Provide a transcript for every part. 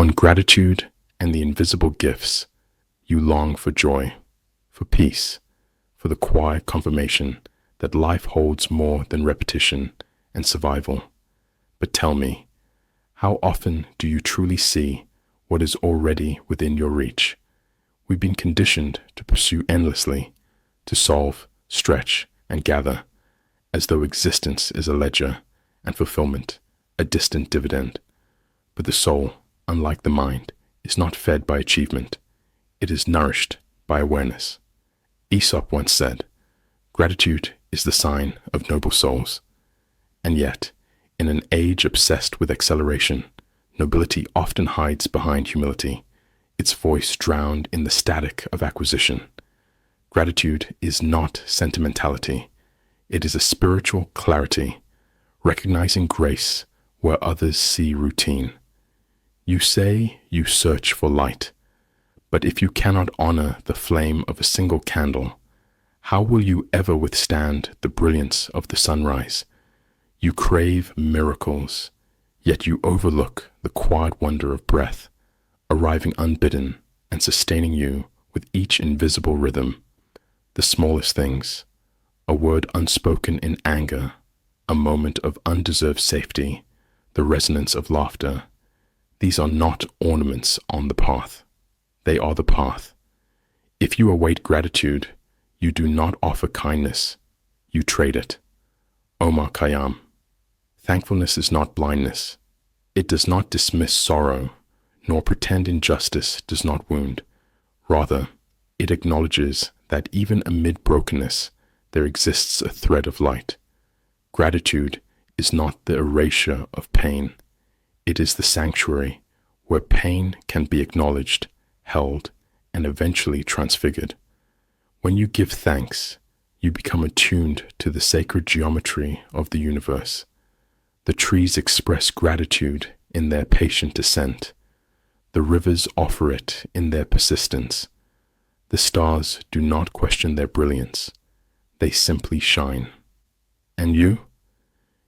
On gratitude and the invisible gifts, you long for joy, for peace, for the quiet confirmation that life holds more than repetition and survival. But tell me, how often do you truly see what is already within your reach? We've been conditioned to pursue endlessly, to solve, stretch, and gather, as though existence is a ledger and fulfillment a distant dividend. But the soul, unlike the mind, is not fed by achievement. It is nourished by awareness. Aesop once said, "Gratitude is the sign of noble souls." And yet, in an age obsessed with acceleration, nobility often hides behind humility, its voice drowned in the static of acquisition. Gratitude is not sentimentality. It is a spiritual clarity, recognizing grace where others see routine. You say you search for light, but if you cannot honor the flame of a single candle, how will you ever withstand the brilliance of the sunrise? You crave miracles, yet you overlook the quiet wonder of breath, arriving unbidden and sustaining you with each invisible rhythm. The smallest things, a word unspoken in anger, a moment of undeserved safety, the resonance of laughter. These are not ornaments on the path. They are the path. If you await gratitude, you do not offer kindness. You trade it. Omar Khayyam. Thankfulness is not blindness. It does not dismiss sorrow, nor pretend injustice does not wound. Rather, it acknowledges that even amid brokenness, there exists a thread of light. Gratitude is not the erasure of pain. It is the sanctuary where pain can be acknowledged, held, and eventually transfigured. When you give thanks, you become attuned to the sacred geometry of the universe. The trees express gratitude in their patient descent. The rivers offer it in their persistence. The stars do not question their brilliance. They simply shine. And you?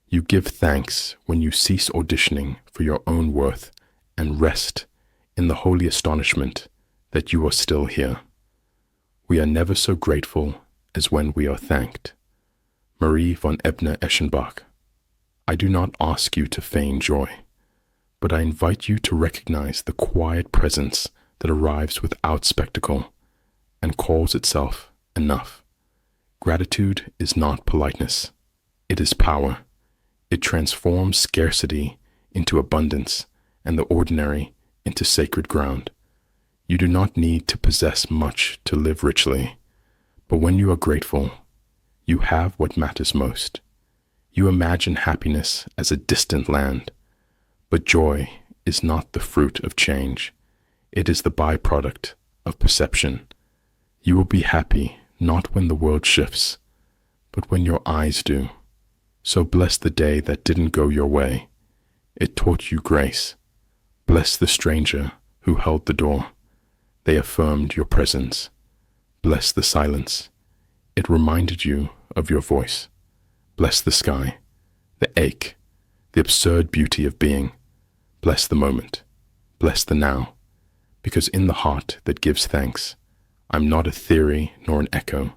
You give thanks when you cease auditioning for your own worth and rest in the holy astonishment that you are still here. We are never so grateful as when we are thanked. Marie von Ebner-Eschenbach. I do not ask you to feign joy, but I invite you to recognize the quiet presence that arrives without spectacle and calls itself enough. Gratitude is not politeness. It is power. It transforms scarcity into abundance and the ordinary into sacred ground. You do not need to possess much to live richly, but when you are grateful, you have what matters most. You imagine happiness as a distant land, but joy is not the fruit of change. It is the byproduct of perception. You will be happy not when the world shifts, but when your eyes do. So bless the day that didn't go your way. It taught you grace. Bless the stranger who held the door. They affirmed your presence. Bless the silence. It reminded you of your voice. Bless the sky, the ache, the absurd beauty of being. Bless the moment. Bless the now. Because in the heart that gives thanks, I'm not a theory nor an echo.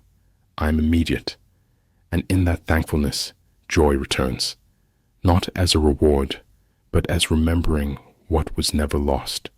I am immediate. And in that thankfulness, joy returns, not as a reward, but as remembering what was never lost.